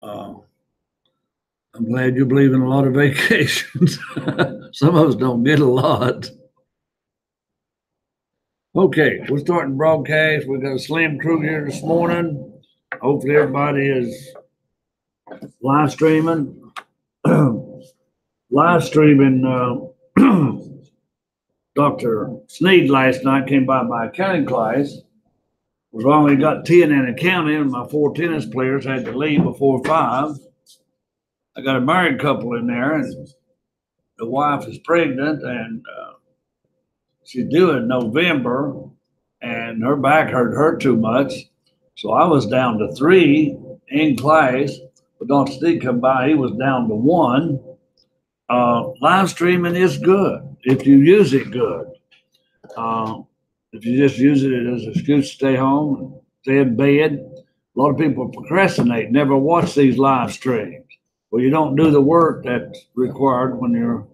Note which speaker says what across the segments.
Speaker 1: Uh, I'm glad you believe in a lot of vacations. Some of us don't get a lot. Okay, we're starting broadcast. We've got a slim crew here this morning. Hopefully everybody is live streaming. Live streaming. Dr. Sneed last night came by my accounting class. Was only got 10 in accounting, and my 4 tennis players had to leave before 5. I got a married couple in there, and the wife is pregnant, and she's due in November, and her back hurt her too much. So I was down to 3 in class. But Dr. Sneed come by, he was down to 1. Live streaming is good if you use it good. If you just use it as an excuse to stay home and stay in bed, a lot of people procrastinate, never watch these live streams. Well, you don't do the work that's required when you're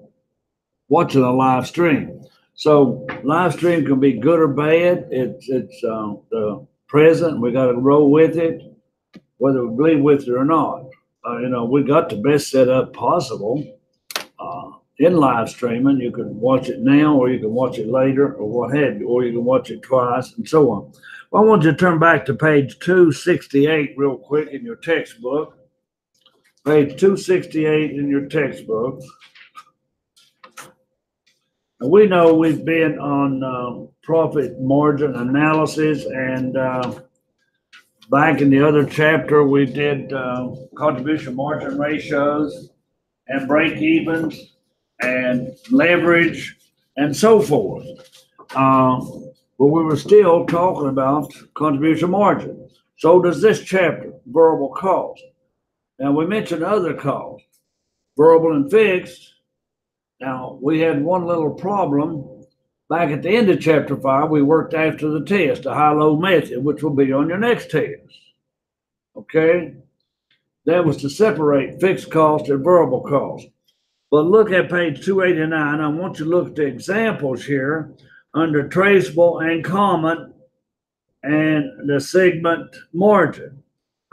Speaker 1: watching a live stream. So live stream can be good or bad. It's the present. We got to roll with it, whether we believe with it or not. We got the best setup possible. In live streaming, you can watch it now, or you can watch it later, or what have you, or you can watch it twice, and so on. Well, I want you to turn back to page 268 real quick in your textbook. Page 268 in your textbook. And we know we've been on profit margin analysis, and back in the other chapter, we did contribution margin ratios and break-evens and leverage and so forth. But we were still talking about contribution margin. So does this chapter, variable cost. Now we mentioned other costs, variable and fixed. Now we had one little problem. Back at the end of chapter 5, we worked after the test, the high-low method, which will be on your next test. Okay? That was to separate fixed cost and variable cost. But look at page 289. I want you to look at the examples here under traceable and common and the segment margin.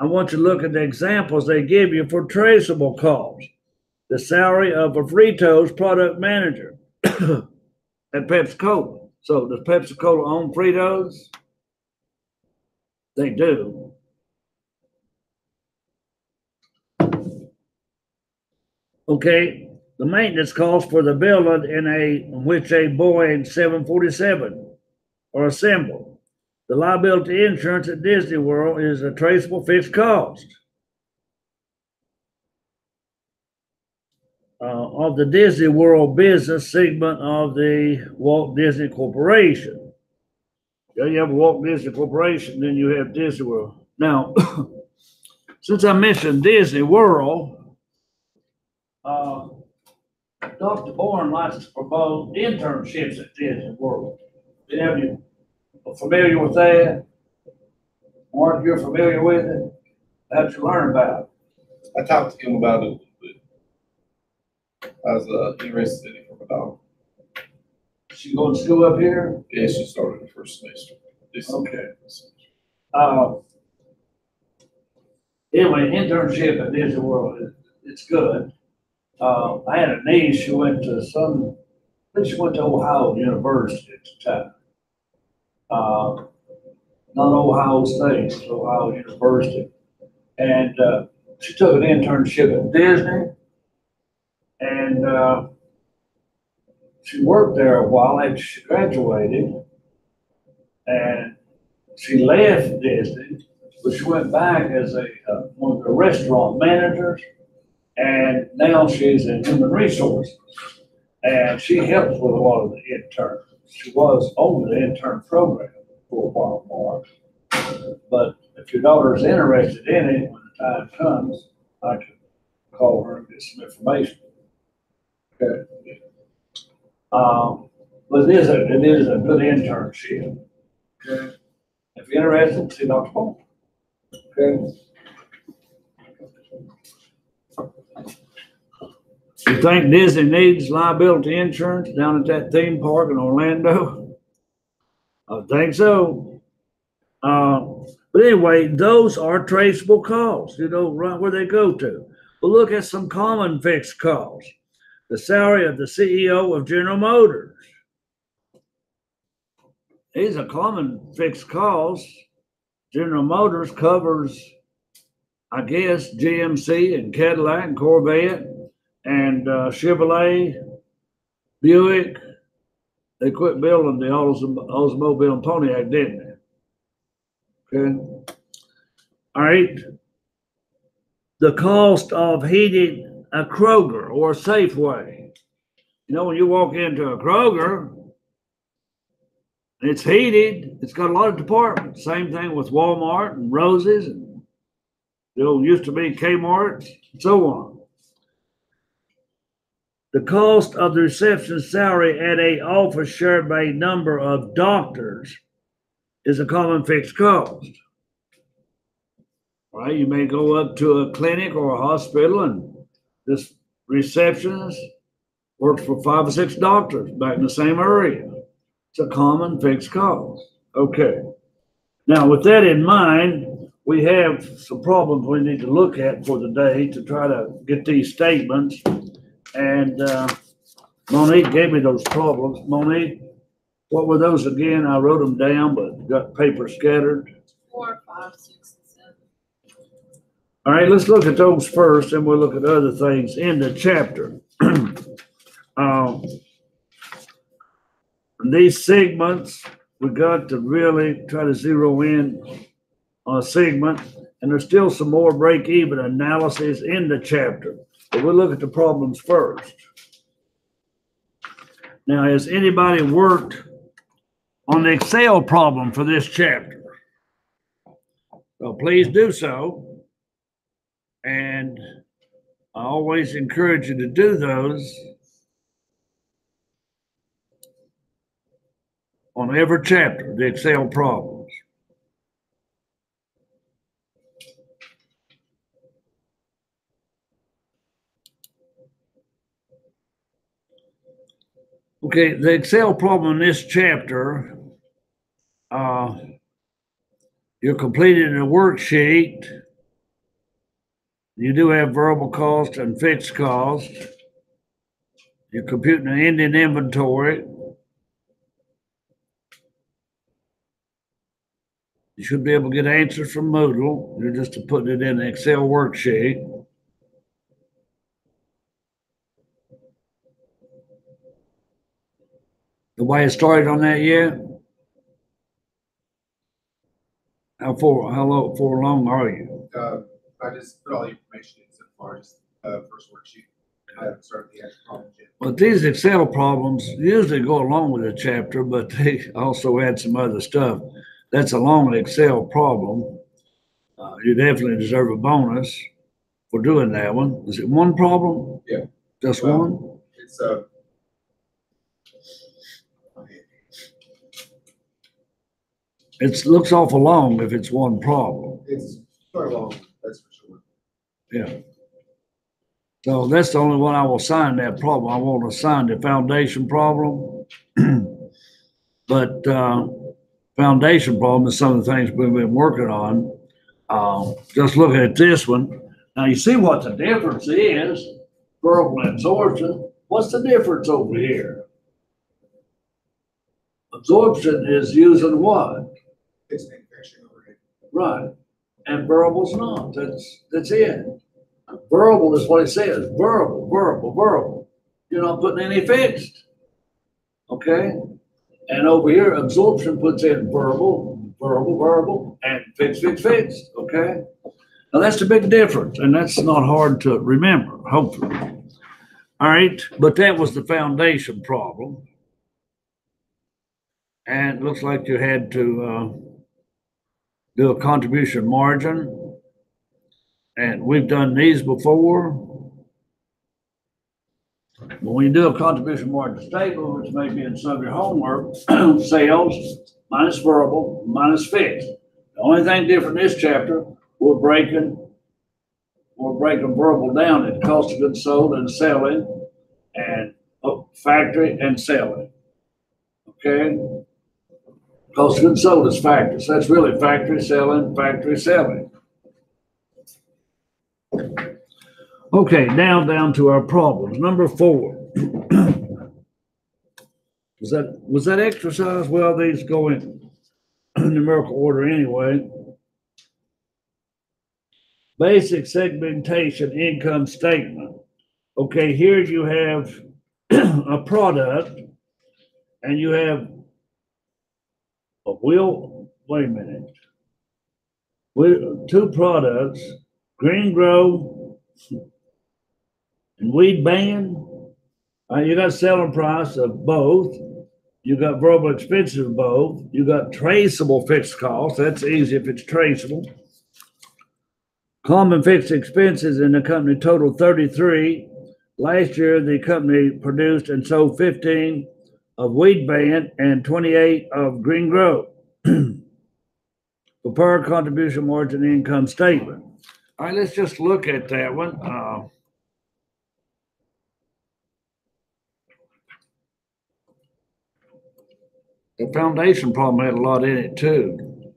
Speaker 1: I want you to look at the examples they give you for traceable costs. The salary of a Fritos product manager at Pepsi-Cola. So does Pepsi-Cola own Fritos? They do. Okay. The maintenance cost for the building in which a Boeing 747 are assembled. The liability insurance at Disney World is a traceable fixed cost of the Disney World business segment of the Walt Disney Corporation. You have Walt Disney Corporation, then you have Disney World. Now, since I mentioned Disney World, Dr. Bourne likes to promote internships at Disney World. Are you familiar with that? Mark, you're familiar with it? How'd you learn about it?
Speaker 2: I talked to him about it a little bit. I was interested in it for about.
Speaker 1: She going to school up here?
Speaker 2: Yeah, she started the first semester.
Speaker 1: Okay. Anyway, internship at Disney World, it's good. I had a niece, she went to Ohio University at the time. Not Ohio State, it's Ohio University. And she took an internship at Disney. And she worked there a while after she graduated. And she left Disney, but she went back as one of the restaurant managers. And now she's in human resources, and she helps with a lot of the interns. She was on the intern program for a while more. But if your daughter's interested in it, when the time comes, I can call her and get some information. Okay. But it is a good internship. Okay. If you're interested, see Dr. Paul. Okay. You think Disney needs liability insurance down at that theme park in Orlando? I think so. But anyway, those are traceable costs, you know, right where they go to. But look at some common fixed costs. The salary of the CEO of General Motors. These are common fixed costs. General Motors covers, I guess, GMC and Cadillac and Corvette and Chevrolet, Buick. They quit building the Oldsmobile and Pontiac, didn't they? Okay. All right. The cost of heating a Kroger or a Safeway. You know, when you walk into a Kroger, it's heated. It's got a lot of departments. Same thing with Walmart and Roses and the old used to be Kmart and so on. The cost of the receptionist's salary at a office shared by a number of doctors is a common fixed cost. Right? You may go up to a clinic or a hospital and this receptionist works for 5 or 6 doctors back in the same area. It's a common fixed cost. Okay. Now, with that in mind, we have some problems we need to look at for the day to try to get these statements. And Monique gave me those problems. Monique, what were those again? I wrote them down, but got paper scattered.
Speaker 3: 4, 5, 6, and 7.
Speaker 1: All right, let's look at those first, and we'll look at other things in the chapter. These segments, we got to really try to zero in on a segment, and there's still some more break-even analysis in the chapter. But we'll look at the problems first. Now, has anybody worked on the Excel problem for this chapter? Well, please do so. And I always encourage you to do those on every chapter, the Excel problems. Okay, the Excel problem in this chapter, you're completing a worksheet. You do have variable cost and fixed cost. You're computing an ending inventory. You should be able to get answers from Moodle. You're just putting it in an Excel worksheet. Nobody started on that yet? How long are you?
Speaker 2: I just put all the information in so far, just first worksheet. I haven't started the actual problem yet.
Speaker 1: But these Excel problems usually go along with the chapter, but they also add some other stuff. That's a long Excel problem. You definitely deserve a bonus for doing that one. Is it one problem?
Speaker 2: Yeah.
Speaker 1: Just one?
Speaker 2: It's
Speaker 1: It looks awful long if it's one problem.
Speaker 2: It's quite long, that's for sure.
Speaker 1: Yeah. So that's the only one I will assign that problem. I won't assign the foundation problem. But foundation problem is some of the things we've been working on. Just looking at this one. Now you see what the difference is, verbal absorption. What's the difference over here? Absorption is using what?
Speaker 2: It's manufacturing overhead.
Speaker 1: Right. And verbal's not. That's it. Verbal is what it says. Verbal. You're not putting any fixed. Okay? And over here, absorption puts in verbal, and fixed. Okay? Now that's the big difference, and that's not hard to remember, hopefully. All right, but that was the foundation problem. And it looks like you had to do a contribution margin. And we've done these before. When you do a contribution margin statement, which may be in some of your homework, sales minus verbal minus fixed. The only thing different in this chapter, we're breaking verbal down at cost of goods sold and selling, and factory and selling. Okay. Cost of goods sold is factory. So that's really factory selling, factory selling. Okay, now down to our problems. Number 4. Was that exercise? Well, these go in numerical order anyway. Basic segmentation income statement. Okay, here you have a product and you have wait a minute. 2 products, Green Grow and Weed Ban. You got selling price of both. You got variable expenses of both. You got traceable fixed costs. That's easy if it's traceable. Common fixed expenses in the company total 33. Last year, the company produced and sold 15 of Weed Ban and 28 of Green Grow. Prepare contribution margin income statement. All right, let's just look at that one. The foundation problem had a lot in it too.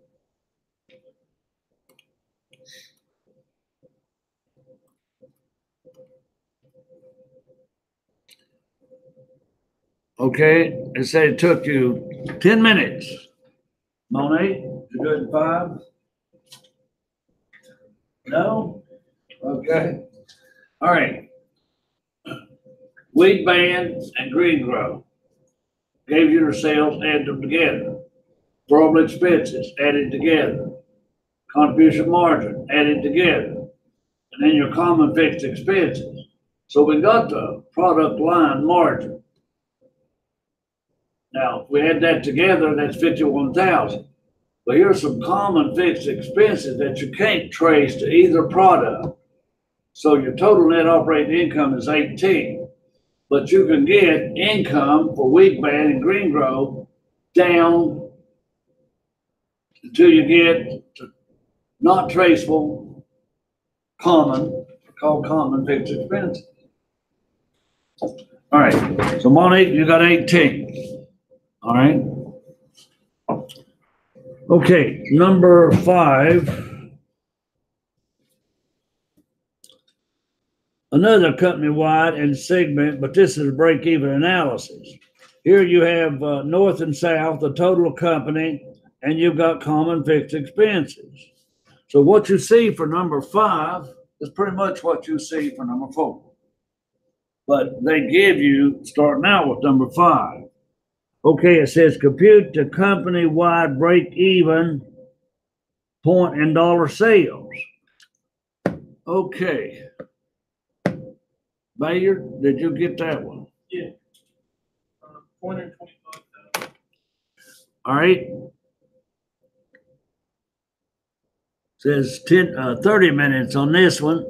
Speaker 1: Okay, it said it took you 10 minutes. Monet, you do it in 5? No? Okay. All right. Weed Ban and Green Grow. Gave you their sales, add them together. Variable expenses, added together. Contribution margin, added together. And then your common fixed expenses. So we got the product line margin. Now, if we add that together, that's 51,000. But here's some common fixed expenses that you can't trace to either product. So your total net operating income is 18. But you can get income for Weed Ban and Green Grow down until you get to not traceable, common, called common fixed expenses. All right, so Monique, you got 18. All right. Okay, number 5. Another company-wide and segment, but this is a break-even analysis. Here you have north and south, the total company, and you've got common fixed expenses. So what you see for number 5 is pretty much what you see for number 4. But they give you, starting out with number 5. Okay, it says compute the company-wide break-even point in dollar sales. Okay. Bayard, did you get that one?
Speaker 4: Yeah. 425,000.
Speaker 1: All right. Says 30 minutes on this one.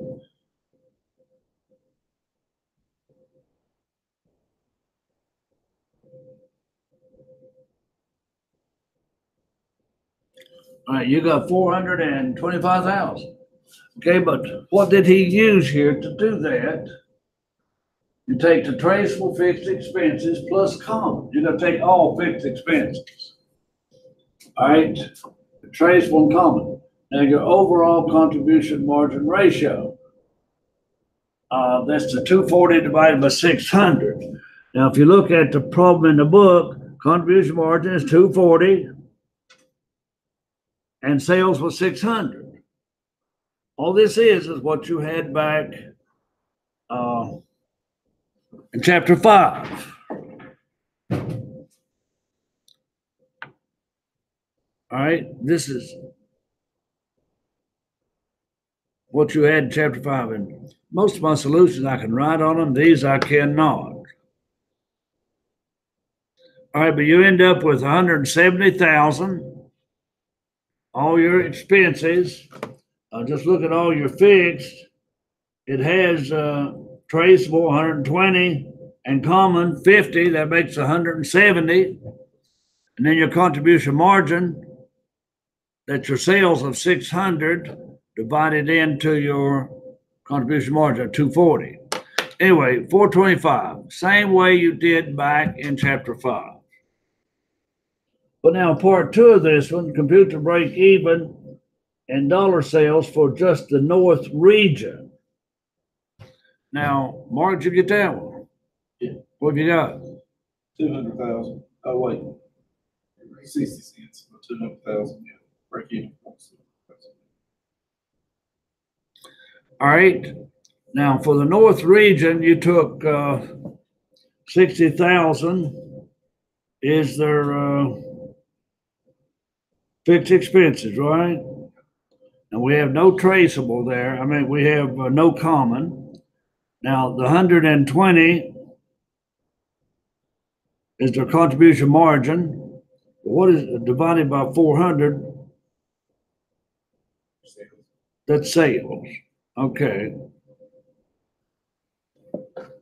Speaker 1: All right, you got 425,000. Okay, but what did he use here to do that? You take the traceable fixed expenses plus common. You're going to take all fixed expenses. All right, traceable and common. Now your overall contribution margin ratio. That's the 240 divided by 600. Now, if you look at the problem in the book, contribution margin is 240 and sales was 600. All this is what you had back in chapter 5. All right, this is what you had in chapter 5. And most of my solutions I can write on them, these I cannot. All right, but you end up with 170,000. All your expenses, just look at all your fixed. It has traceable 120 and common 50. That makes 170. And then your contribution margin, that's your sales of 600 divided into your contribution margin of 240. Anyway, 425, same way you did back in chapter 5. But now part two of this one, computer break even and dollar sales for just the North region. Now, Mark, did you get that one?
Speaker 4: Yeah.
Speaker 1: What have you got?
Speaker 4: 200,000. Oh, wait. 60 cents, 200,000, yeah. Break even.
Speaker 1: All right. Now, for the North region, you took 60,000 is their fixed expenses, right? And we have no traceable there. I mean, we have no common. Now, the 120 is their contribution margin. What is divided by 400? That's sales. Okay.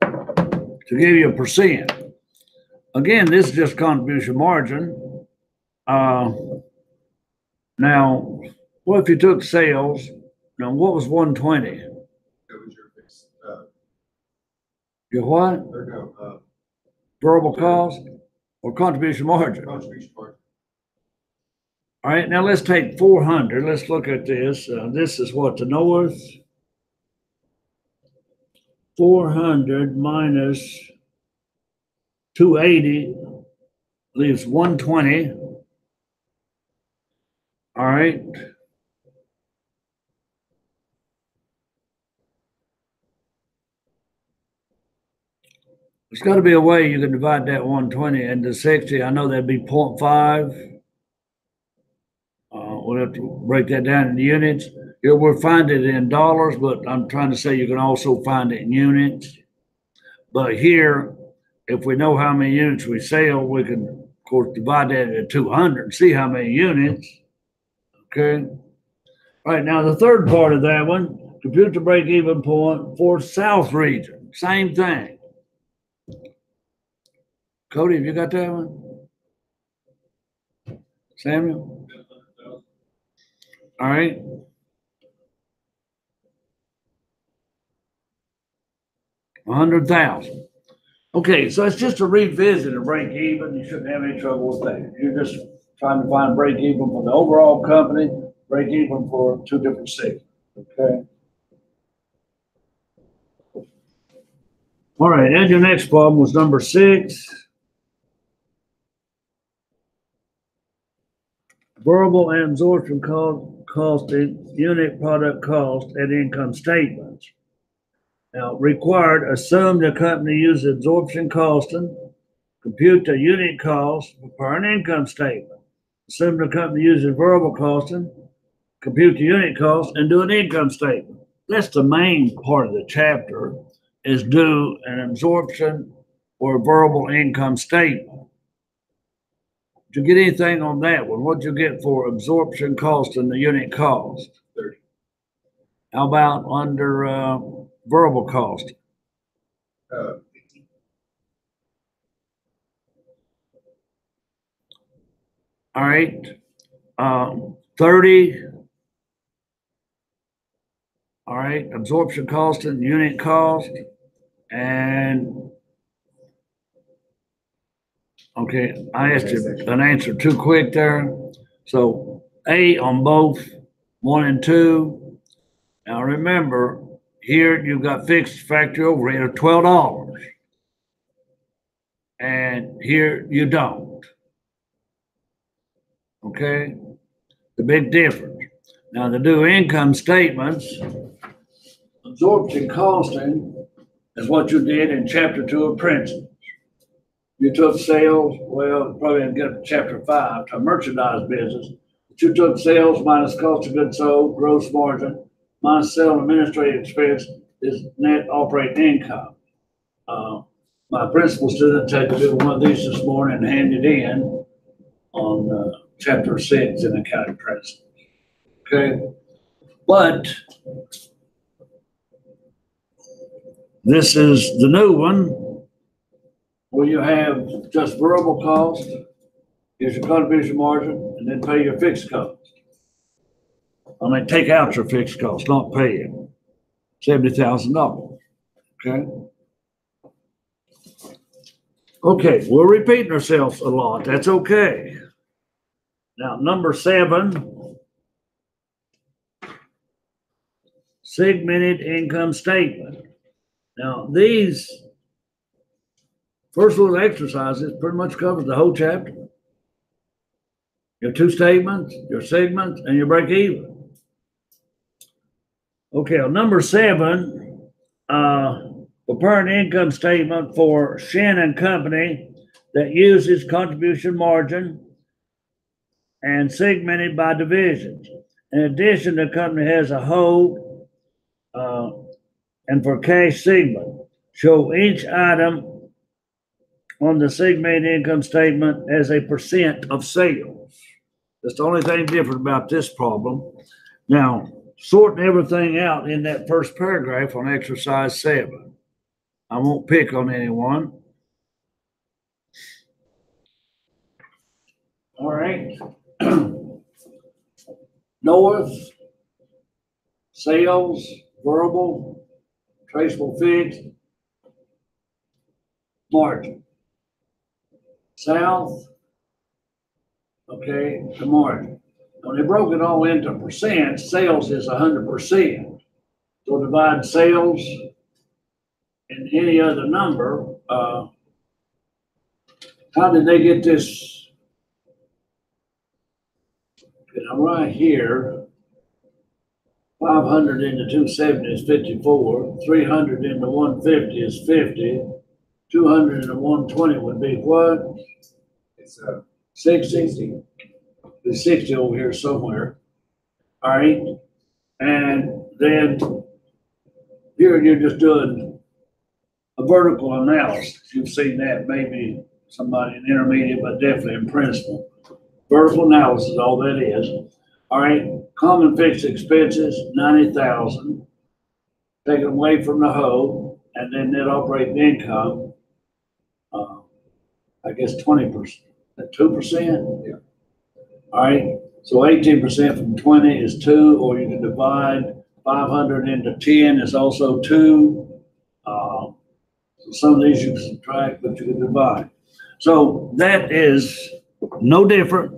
Speaker 1: To give you a percent. Again, this is just contribution margin. Now, what if you took sales? Now, what was 120?
Speaker 2: That was your fixed,
Speaker 1: Your what?
Speaker 2: or no,
Speaker 1: Variable cost or contribution margin?
Speaker 2: contribution margin.
Speaker 1: All right, now let's take 400. Let's look at this. This is what the North. 400 minus 280 leaves 120. All right. There's got to be a way you can divide that 120 into 60. I know that'd be 0.5. We'll have to break that down in units. We'll find it in dollars, but I'm trying to say you can also find it in units. But here, if we know how many units we sell, we can, of course, divide that into 200 and see how many units. Okay. All right, now the third part of that one, computer break-even point for South region. Same thing. Cody, have you got that one? Samuel? All right. $100,000. Okay, so it's just a revisit of break even. You shouldn't have any trouble with that. You're just trying to find break even for the overall company, break even for two different segments. Okay. All right, and your next problem was number 6. Variable and absorption costing, unit product cost, and income statements. Now, required, assume the company uses absorption costing, compute the unit cost, prepare an income statement. Assume the company uses variable costing, compute the unit cost, and do an income statement. That's the main part of the chapter, is do an absorption or variable income statement. Did you get anything on that one? What'd you get for absorption cost and the unit cost?
Speaker 2: 30.
Speaker 1: How about under variable cost?
Speaker 2: 15.
Speaker 1: All right. 30. All right. Absorption cost and unit cost. And okay, I asked you an answer too quick there. So A on both 1 and 2. Now remember, here you've got fixed factory overhead of $12. And here you don't. Okay? The big difference. Now to do income statements, absorption costing is what you did in chapter 2 of principles. You took sales, well, probably didn't get to chapter 5, to merchandise business. But you took sales minus cost of goods sold, gross margin, minus sale administrative expense is net operating income. My principal student had to do one of these this morning and hand it in on chapter 6 in accounting principles. Okay, but this is the new one where you have just variable cost, here's your contribution margin, and then pay your fixed cost. I mean, take out your fixed cost, not pay it. $70,000. Okay. Okay, we're repeating ourselves a lot. That's okay. Now, number 7, segmented income statement. Now, these first little exercises pretty much covers the whole chapter. Your 2 statements, your segments, and your break even. Okay, number 7, prepare an income statement for Shannon Company that uses contribution margin and segmented by divisions. In addition, the company has a hold and for cash segment. Show each item on the segmented income statement as a % of sales. That's the only thing different about this problem. Now, sorting everything out in that first paragraph on exercise 7. I won't pick on anyone. All right. North, sales, verbal, traceable fixed, margin. South, okay, the margin. When they broke it all into percent, sales is 100%. So divide sales and any other number. How did they get this? Now right here, 500 into 270 is 54. 300 into 150 is 50. 200 into 120 would be what?
Speaker 2: It's
Speaker 1: 60. There's 60 over here somewhere. All right. And then here you're just doing a vertical analysis. You've seen that maybe somebody in intermediate, but definitely in principal. Vertical analysis is all that is. All right. Common fixed expenses, 90,000. Taken away from the whole, and then net operating income, I guess 20%, 2%.
Speaker 2: Yeah.
Speaker 1: All right, so 18% from 20 is 2, or you can divide 500 into 10 is also 2. So some of these you can subtract, but you can divide. So that is no different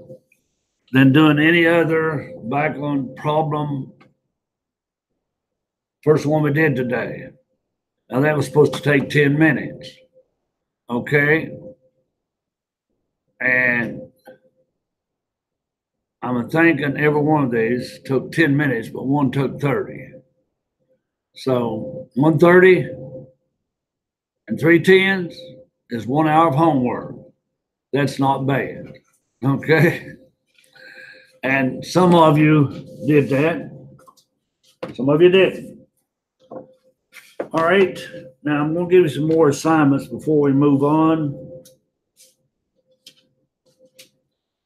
Speaker 1: than doing any other back on problem. First one we did today. Now that was supposed to take 10 minutes. Okay. And I'm thinking every one of these took 10 minutes, but one took 30. So 130 and 3 10s is 1 hour of homework. That's not bad. Okay. And some of you did that. Some of you didn't. All right. Now I'm going to give you some more assignments before we move on.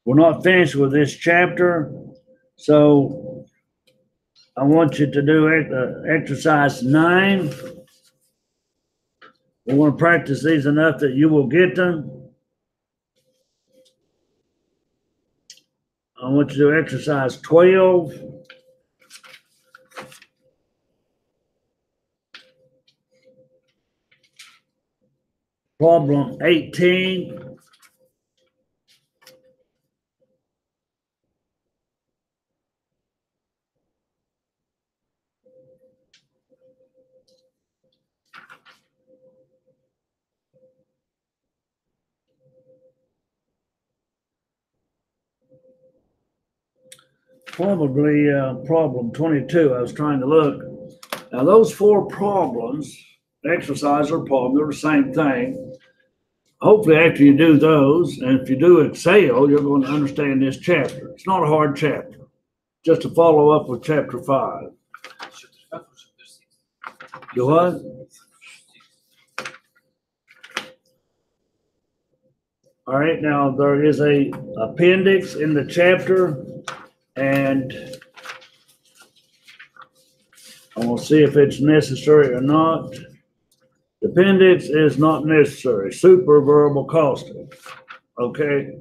Speaker 1: We're not finished with this chapter, so I want you to do exercise 9. We want to practice these enough that you will get them. I want you to do exercise 12. Problem 18. Probably problem 22. I was trying to look. Now those 4 problems, exercise or problem, they're the same thing. Hopefully after you do those, and if you do Excel, you're going to understand this chapter. It's not a hard chapter. Just to follow up with chapter 5. Do what? All right, now there is a appendix in the chapter, and I'm going to see if it's necessary or not. The appendix is not necessary. Super variable costing. Okay.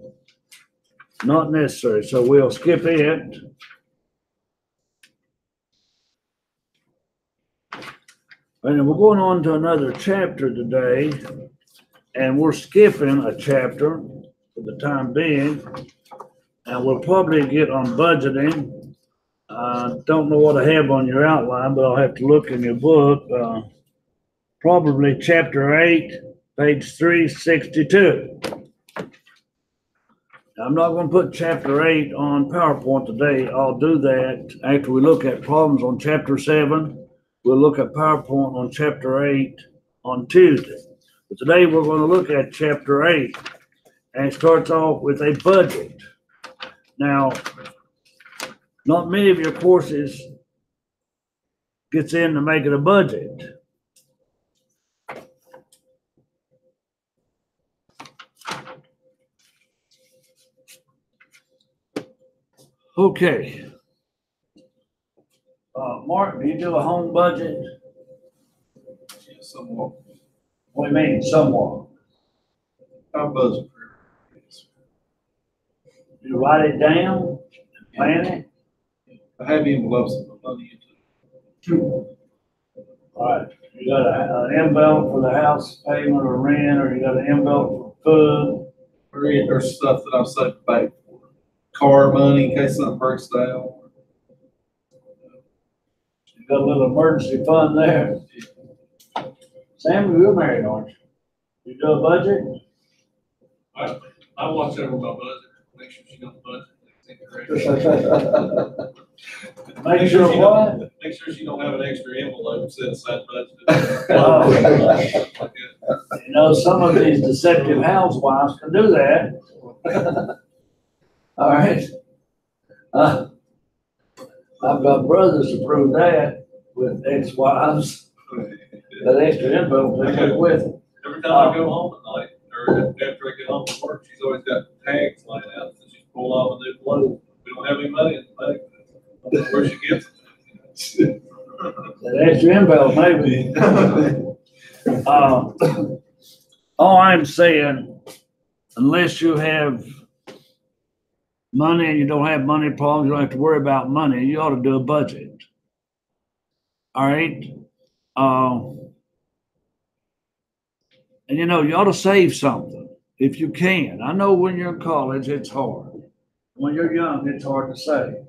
Speaker 1: Not necessary. So we'll skip it. And we're going on to another chapter today. And we're skipping a chapter for the time being. And we'll probably get on budgeting. Don't know what I have on your outline, but I'll have to look in your book. Probably chapter 8, page 362. I'm not going to put chapter 8 on PowerPoint today. I'll do that after we look at problems on chapter 7. We'll look at PowerPoint on chapter 8 on Tuesday. But today we're going to look at chapter 8, and it starts off with a budget. Now, not many of your courses gets into making a budget. Okay. Mark, do you do a home budget?
Speaker 4: Yeah, somewhat.
Speaker 1: What do you mean, somewhat?
Speaker 4: I budget for everything.
Speaker 1: You write it down, plan it?
Speaker 4: I have envelopes to put money into.
Speaker 1: All right, you got an envelope for the house payment or rent, or you got an envelope for food?
Speaker 4: There's stuff that I've saved back for. Car money in case something breaks down.
Speaker 1: You got a little emergency fund there. Sam, you're married, aren't you? You do a budget?
Speaker 5: I watch over my budget, make sure she don't budget. Correct.
Speaker 1: Make sure what?
Speaker 5: Make sure she don't have an extra envelope set aside budget.
Speaker 1: Oh. You know, some of these deceptive housewives can do that. All right. I've got brothers to prove that with ex-wives. That extra envelope they took with them.
Speaker 5: Every time I go home at night, or after I get home from work, she's always got tags laying out, so she's pulled off a new load. We don't have any money in the bank. I don't know where she gets it.
Speaker 1: That extra envelope, maybe. All I'm saying, unless you have money and you don't have money problems, you don't have to worry about money, you ought to do a budget. All right? And you know, you ought to save something if you can. I know when you're in college, it's hard. When you're young, it's hard to save.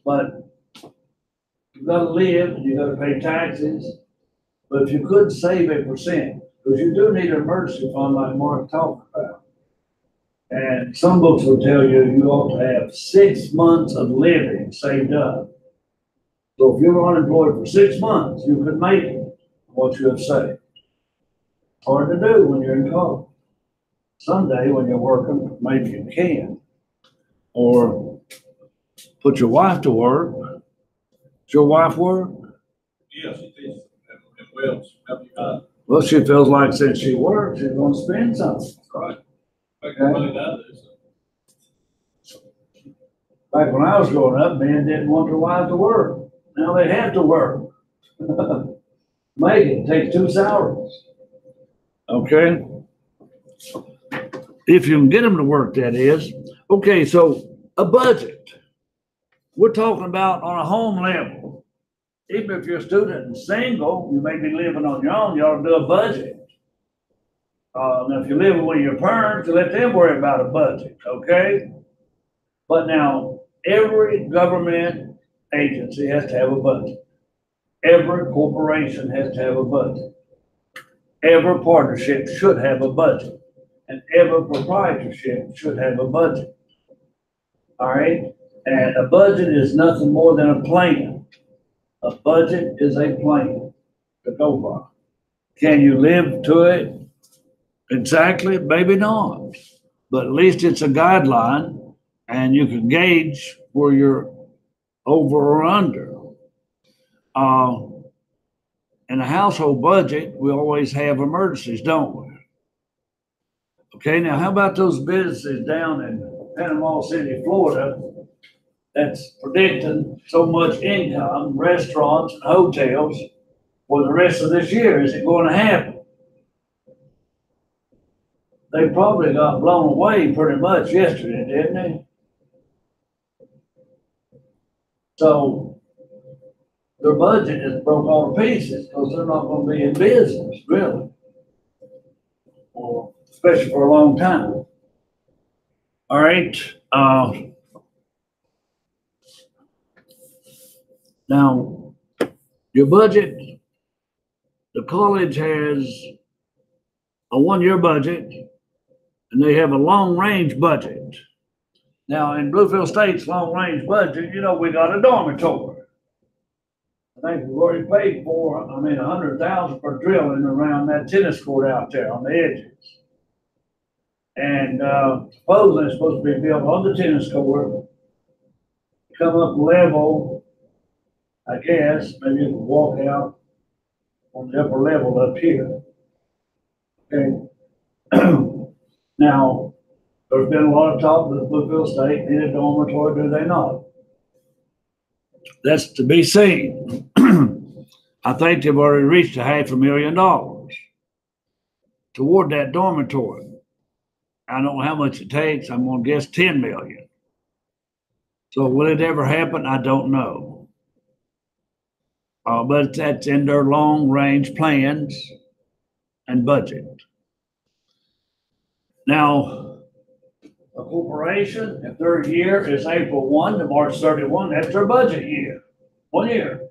Speaker 1: But you gotta live and you gotta pay taxes. But if you could save 8%, because you do need an emergency fund like Mark talked about. And some books will tell you you ought to have 6 months of living saved up. So if you're unemployed for 6 months, you could make it what you have saved. Hard to do when you're in college. Someday when you're working, maybe you can. Or put your wife to work. Does your wife work?
Speaker 5: Yeah, she teaches and will, she help you out.
Speaker 1: Well, she feels like since she works, she's gonna spend something.
Speaker 5: That's right. Making money nowadays.
Speaker 1: Back when I was growing up, men didn't want their wives to work. Now they have to work. Make it, take 2 salaries. Okay? If you can get them to work, that is. Okay, so a budget. We're talking about on a home level. Even if you're a student and single, you may be living on your own, you ought to do a budget. Now, if you're living with your parents, you let them worry about a budget, okay? But now, every government agency has to have a budget. Every corporation has to have a budget. Every partnership should have a budget. And every proprietorship should have a budget. All right? And a budget is nothing more than a plan. A budget is a plan to go by. Can you live to it? Exactly, maybe not. But at least it's a guideline and you can gauge where you're over or under. In a household budget, we always have emergencies, don't we? Okay, now how about those businesses down in Panama City, Florida, that's predicting so much income, restaurants and hotels for the rest of this year? Is it going to happen? They probably got blown away pretty much yesterday, didn't they? So their budget is broke all to pieces because they're not going to be in business, really, or especially for a long time. All right. Now, your budget, the college has a 1-year budget and they have a long-range budget. Now, in Bluefield State's long-range budget, we got a dormitory. I think we've already paid for, $100,000 for drilling around that tennis court out there on the edges. And supposedly it's supposed to be built on the tennis court, come up level, I guess, maybe you can walk out on the upper level up here. Okay. Now, there's been a lot of talk that Bluefield State need a dormitory, do they not? That's to be seen. I think they've already reached $500,000 toward that dormitory. I don't know how much it takes. I'm going to guess 10 million. So will it ever happen? I don't know. But that's in their long-range plans and budget. Now, a corporation, if their year is April 1 to March 31, that's their budget year, 1 year.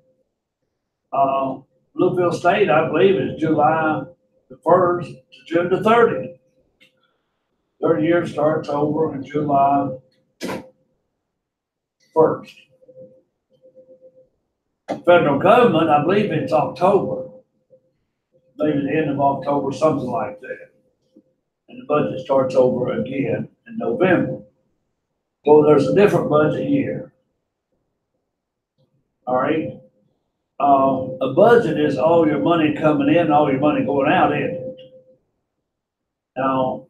Speaker 1: Bluefield State, I believe, is July the 1st to June the 30th. Their year starts over in July 1st. Federal government, I believe it's October, maybe the end of October, something like that. And the budget starts over again in November. So there's a different budget year. All right. A budget is all your money coming in, all your money going out, isn't it? Now,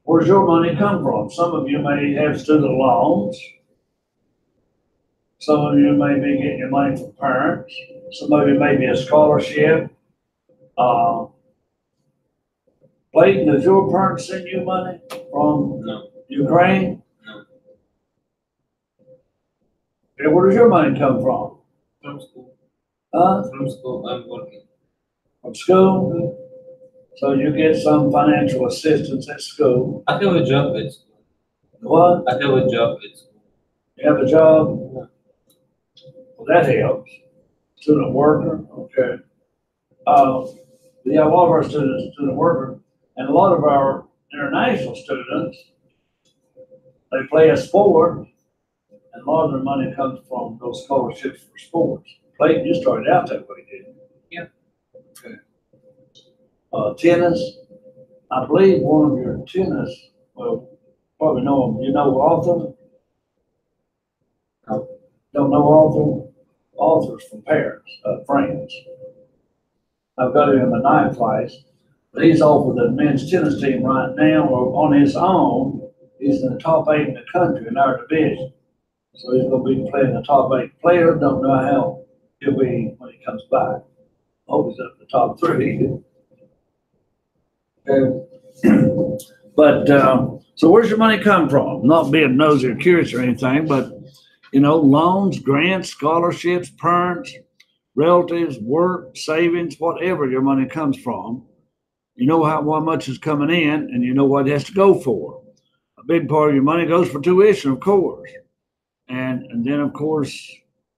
Speaker 1: where's your money come from? Some of you may have student loans. Some of you may be getting your money from parents. Some of you may be a scholarship. Clayton, does your parents send you money from Ukraine?
Speaker 6: No.
Speaker 1: Okay, where does your money come from?
Speaker 6: From school.
Speaker 1: From
Speaker 6: school, I'm working.
Speaker 1: From school? So you get some financial assistance at school.
Speaker 6: I have a job at school.
Speaker 1: What?
Speaker 6: I have a job at school.
Speaker 1: You have a job? Well, that helps. Student worker, okay. Yeah, a lot of our students are student worker, and a lot of our international students, they play a sport, and a lot of their money comes from those scholarships for sports. Clayton, you started out that way, didn't you?
Speaker 6: Yeah.
Speaker 1: Okay. Tennis, I believe one of your tennis, well, probably know him. You know Arthur?
Speaker 6: No.
Speaker 1: Don't know Arthur? Arthur's from Paris, France. I've got him in the 9th class. But he's off with the men's tennis team right now, or on his own. He's in the top 8 in the country in our division. So he's going to be playing the top 8 player. Don't know how he'll be when he comes back. Hope he's up in the top 3. But so where's your money come from? Not being nosy or curious or anything, but loans, grants, scholarships, parents, relatives, work, savings, whatever your money comes from. You know how much is coming in, and you know what it has to go for. A big part of your money goes for tuition, of course. And then, of course,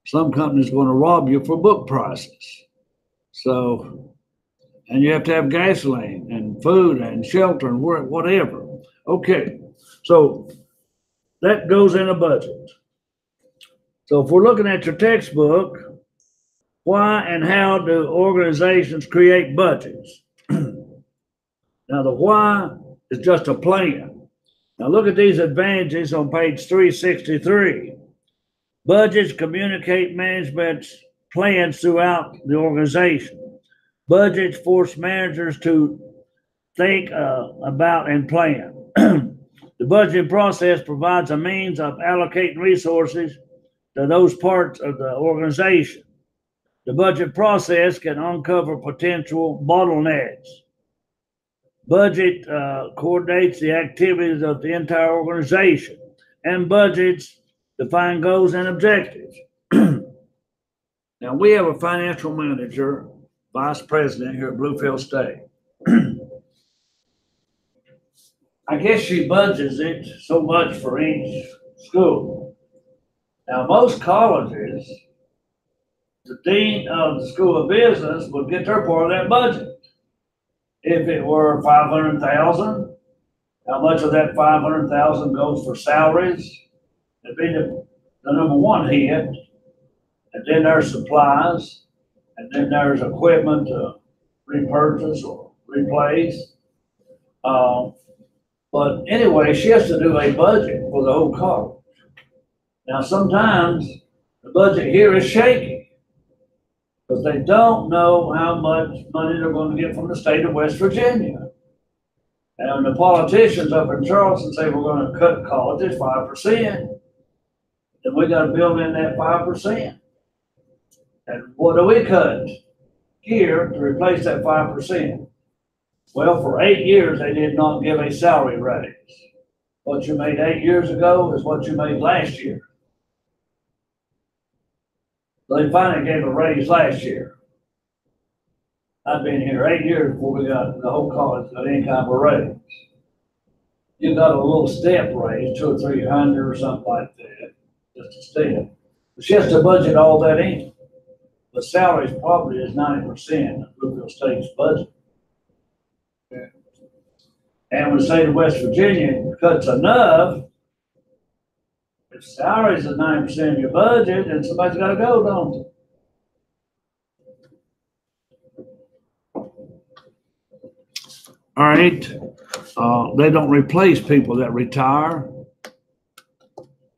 Speaker 1: some company's going to rob you for book prices. So, and you have to have gasoline and food and shelter and work, whatever. Okay, so that goes in a budget. So if we're looking at your textbook, why and how do organizations create budgets? Now, the why is just a plan. Now, look at these advantages on page 363. Budgets communicate management's plans throughout the organization. Budgets force managers to think about and plan. The budgeting process provides a means of allocating resources to those parts of the organization. The budget process can uncover potential bottlenecks. Budget coordinates the activities of the entire organization, and budgets define goals and objectives. Now, we have a financial manager, vice president here at Bluefield State. I guess she budgets it so much for each school. Now, most colleges, the dean of the School of Business would get their part of that budget. If it were 500,000, how much of that 500,000 goes for salaries? It'd be the number one hit, and then there's supplies, and then there's equipment to repurchase or replace. But anyway, she has to do a budget for the whole college. Now, sometimes the budget here is shaky because they don't know how much money they're going to get from the state of West Virginia. And the politicians up in Charleston say we're going to cut colleges 5%. Then we got to build in that 5%. And what do we cut here to replace that 5%? Well, for 8 years, they did not give a salary raise. What you made 8 years ago is what you made last year. They finally gave a raise last year. I've been here 8 years before we got the whole college got any kind of a raise. You got a little step raise, 200 or 300 or something like that, just a step. But she has to budget all that in. The salaries probably is 90% of Bluefield State's budget. And when the state of West Virginia cuts enough, if salaries is 90% of your budget, then somebody's got to go, don't they? All right. They don't replace people that retire.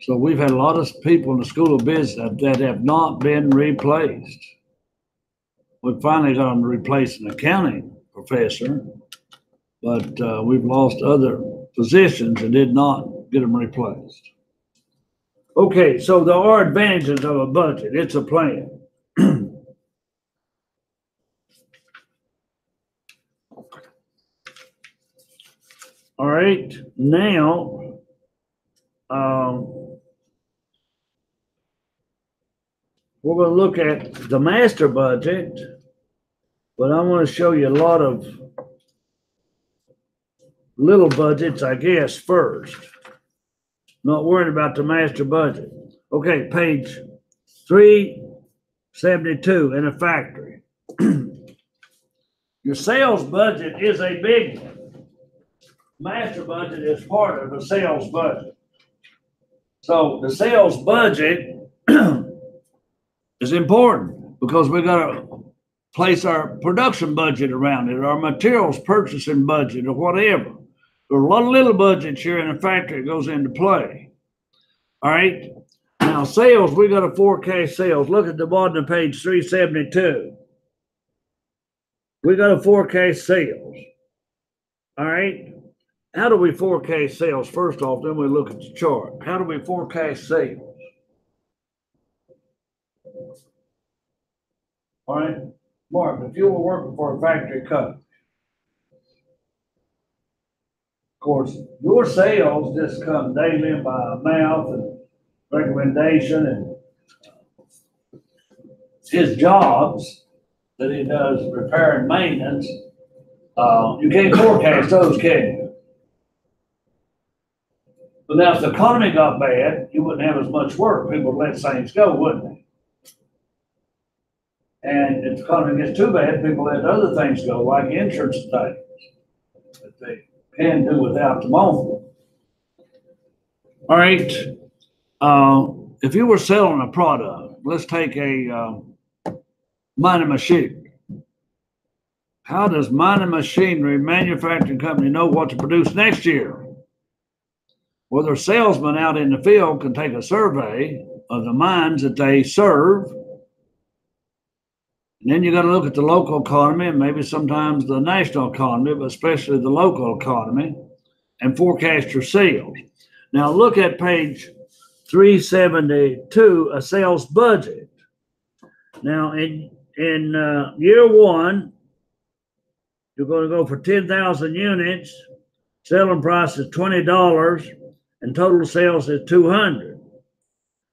Speaker 1: So we've had a lot of people in the School of Business that have not been replaced. We finally got them to replace an accounting professor, but we've lost other positions and did not get them replaced. Okay, so there are advantages of a budget. It's a plan. All right, now, we're going to look at the master budget, but I want to show you a lot of little budgets, I guess, first. Not worried about the master budget. Okay, page 372 in a factory. Your sales budget is a big one. Master budget is part of the sales budget. So the sales budget is important because we got to place our production budget around it, our materials purchasing budget or whatever. There are a lot of little budgets here in a factory that goes into play. All right. Now sales, we got to forecast sales. Look at the bottom of page 372. We got to forecast sales. All right. How do we forecast sales? First off, then we look at the chart. How do we forecast sales? All right, Mark, if you were working for a factory company, of course, your sales just come daily by mouth and recommendation and his jobs that he does repair and maintenance. You can't forecast those, can you? But now, if the economy got bad, you wouldn't have as much work. People would let things go, wouldn't they? And if the economy gets too bad, people let other things go, like insurance things that they can do without the moment. All right. If you were selling a product, let's take a mining machine. How does mining machinery manufacturing company know what to produce next year? Well, their salesman out in the field can take a survey of the mines that they serve. And then you got to look at the local economy and maybe sometimes the national economy, but especially the local economy, and forecast your sales. Now look at page 372, a sales budget. Now in year one, you're going to go for 10,000 units. Selling price is $20 and total sales is 200.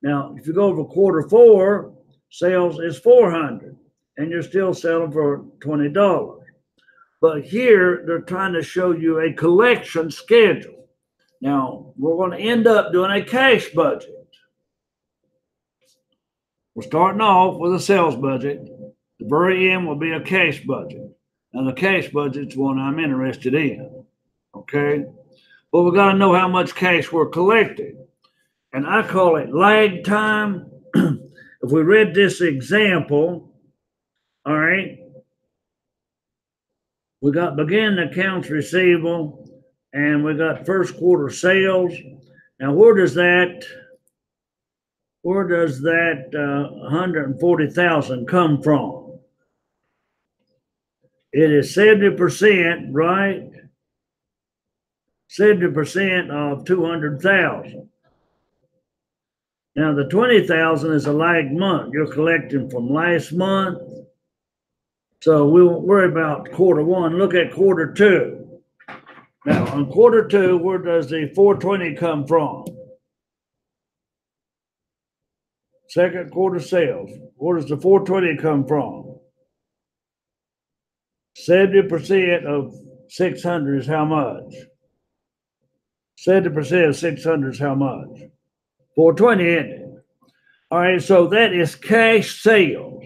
Speaker 1: Now, if you go over quarter four, sales is 400 and you're still selling for $20. But here they're trying to show you a collection schedule. Now, we're going to end up doing a cash budget. We're starting off with a sales budget. The very end will be a cash budget. Now, the cash budget's one I'm interested in. Okay? But we got to know how much cash we're collecting. And I call it lag time. If we read this example, all right, we got begin accounts receivable and we got first quarter sales. Now, where does that 140,000 come from? It is 70%, right? 70% of 200,000. Now, the 20,000 is a lag month. You're collecting from last month. So we won't worry about quarter one. Look at quarter two. Now, on quarter two, where does the 420 come from? Second quarter sales. Where does the 420 come from? 70% of 600 is how much? 70% of 600 is how much? 420, isn't it? All right, so that is cash sales.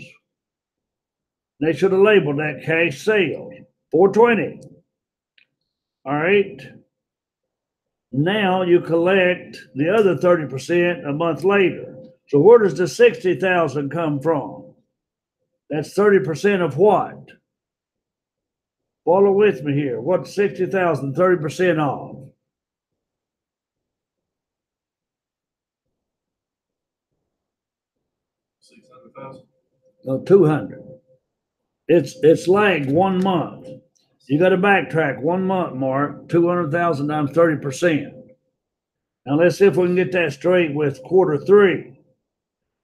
Speaker 1: They should have labeled that cash sales, 420. All right. Now you collect the other 30% a month later. So where does the 60,000 come from? That's 30% of what? Follow with me here. What's 60,000 30% of?
Speaker 5: $600,000.
Speaker 1: No, 200. It's lagged 1 month. You got to backtrack 1 month, Mark. 200,000 times 30%. Now let's see if we can get that straight with quarter three.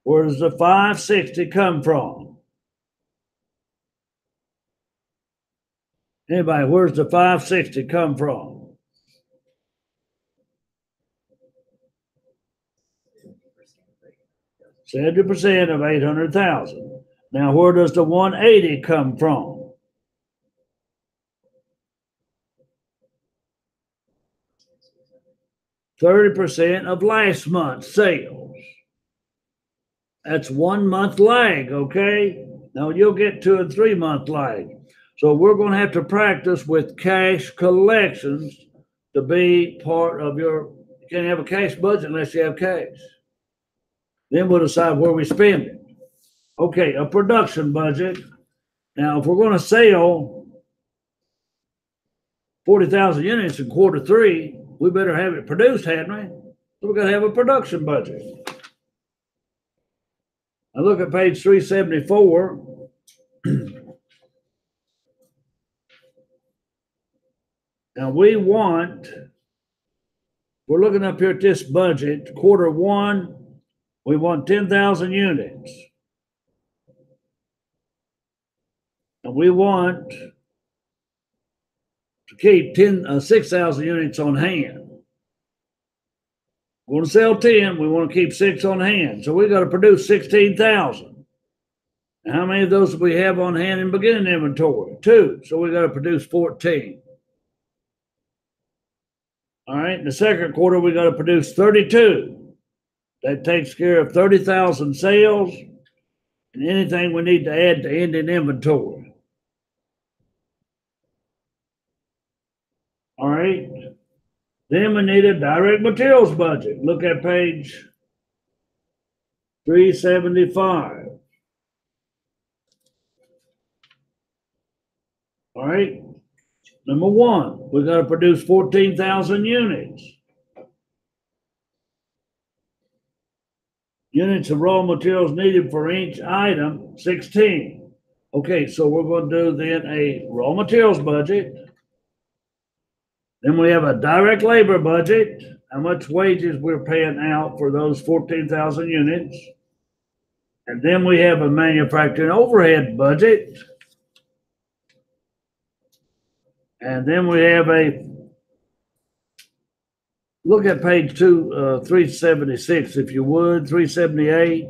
Speaker 1: Where does the 560 come from? Anybody, where's the 560 come from? 70% of 800,000. Now, where does the 180 come from? %30 of last month's sales. That's 1 month lag, okay? Now you'll get 2 and 3 month lag. So we're going to have to practice with cash collections to be part of your, you can't have a cash budget unless you have cash. Then we'll decide where we spend it. Okay, a production budget. Now, if we're going to sell 40,000 units in quarter three, we better have it produced, hadn't we? So we've got to have a production budget. Now look at page 374. Now we're looking up here at this budget, quarter one, we want 10,000 units. And we want to keep 6,000 units on hand. We're going to sell 10, we want to keep 6 on hand. So we got to produce 16,000. And how many of those do we have on hand in beginning inventory? 2. So we got to produce 14. All right, in the second quarter, we got to produce 32. That takes care of 30,000 sales and anything we need to add to ending inventory. All right. Then we need a direct materials budget. Look at page 375. All right. Number one, we got to produce 14,000 units. Units of raw materials needed for each item, 16. Okay, so we're going to do then a raw materials budget. Then we have a direct labor budget, how much wages we're paying out for those 14,000 units. And then we have a manufacturing overhead budget. And then we have look at page 376, if you would, 378.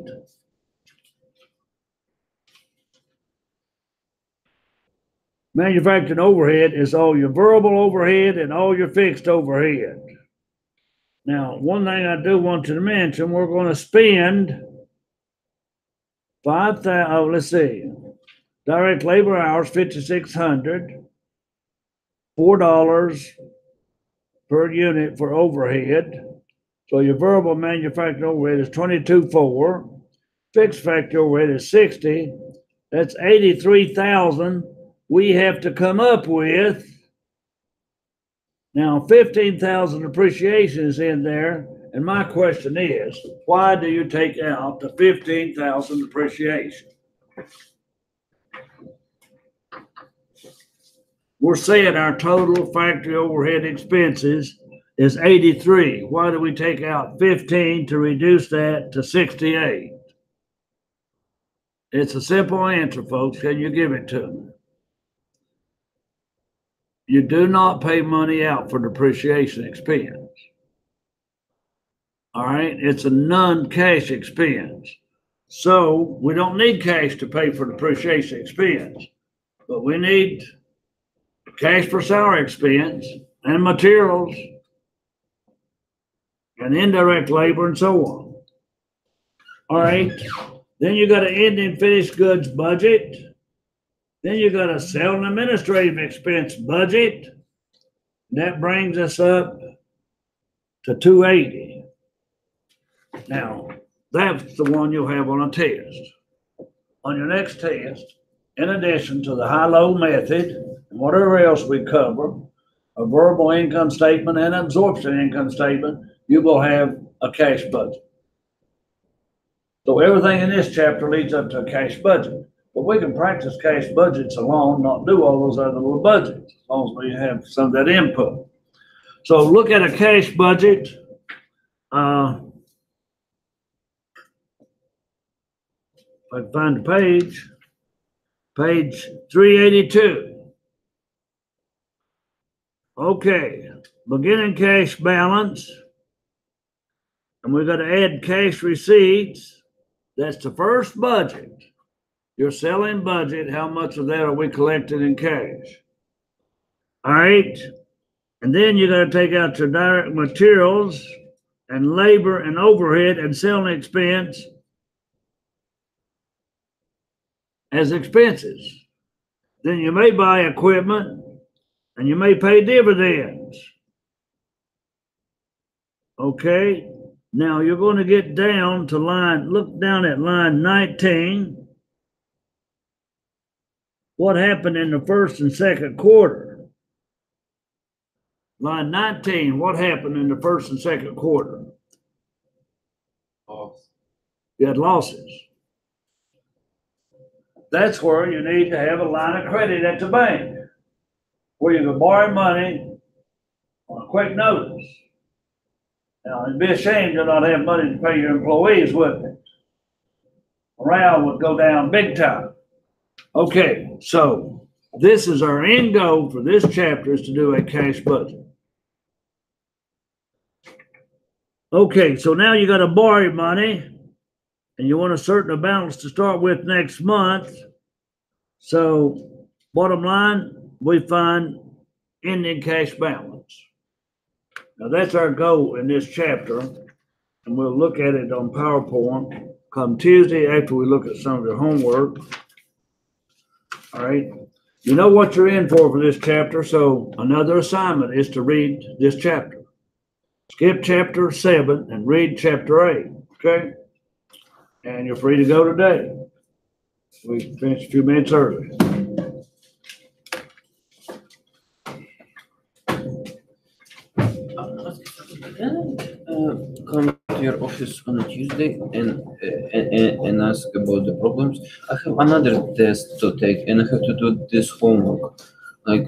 Speaker 1: Manufacturing overhead is all your variable overhead and all your fixed overhead. Now, one thing I do want you to mention, we're going to spend 5,000. Oh, let's see. Direct labor hours, 5,600. $4 per unit for overhead. So your variable manufacturing overhead is 22.4. Fixed factory overhead is 60. That's 83,000 we have to come up with. Now, 15,000 depreciation is in there. And my question is, why do you take out the 15,000 depreciation? We're saying our total factory overhead expenses is 83. Why do we take out 15 to reduce that to 68? It's a simple answer, folks. Can you give it to me? You do not pay money out for depreciation expense. All right, it's a non-cash expense. So we don't need cash to pay for depreciation expense, but we need cash for salary expense and materials and indirect labor and so on. All right, then you got an ending finished goods budget. Then you got a sale and administrative expense budget. That brings us up to 280. Now, that's the one you'll have on a test. On your next test, in addition to the high-low method and whatever else we cover, a verbal income statement and absorption income statement, you will have a cash budget. So everything in this chapter leads up to a cash budget. But we can practice cash budgets alone, not do all those other little budgets, as long as we have some of that input. So look at a cash budget. If I can find the page 382. Okay, beginning cash balance. And we're going to add cash receipts. That's the first budget. Your selling budget, how much of that are we collecting in cash? All right. And then you got to take out your direct materials and labor and overhead and selling expense as expenses. Then you may buy equipment and you may pay dividends. Okay. Now you're going to get down to look down at line 19. What happened in the first and second quarter? Line 19, what happened in the first and second quarter?
Speaker 4: Loss.
Speaker 1: You had losses. That's where you need to have a line of credit at the bank, where you can borrow money on a quick notice. Now, it'd be a shame to not have money to pay your employees, wouldn't it? Morale would go down big time. Okay, so this is our end goal for this chapter, is to do a cash budget. Okay, so now you got to borrow money and you want a certain balance to start with next month. So bottom line, we find ending cash balance. Now that's our goal in this chapter, and we'll look at it on PowerPoint come Tuesday after we look at some of the homework. All right, you know what you're in for this chapter, so another assignment is to read this chapter. Skip chapter 7 and read chapter 8, okay? And you're free to go today. We finished a few minutes early.
Speaker 6: Come to your office on a Tuesday and ask about the problems. I have another test to take and I have to do this homework.
Speaker 1: All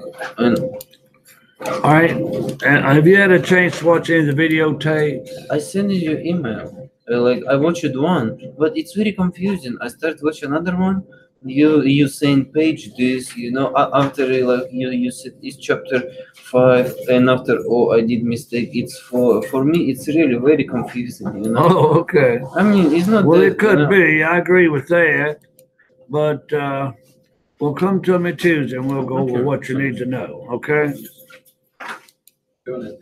Speaker 1: right, and have you had a chance to watch any of the videotapes?
Speaker 6: I send you email. I watched one, but it's very confusing. I start watching another one. You saying page this, after you said it's chapter 5, and after I did mistake, it's 4. For me, it's really very confusing.
Speaker 1: Oh, okay.
Speaker 6: I mean, it's not.
Speaker 1: Well,
Speaker 6: that,
Speaker 1: it could be. I agree with that, but we'll come to me Tuesday and we'll go over what you need to know. Okay.
Speaker 4: Doing it.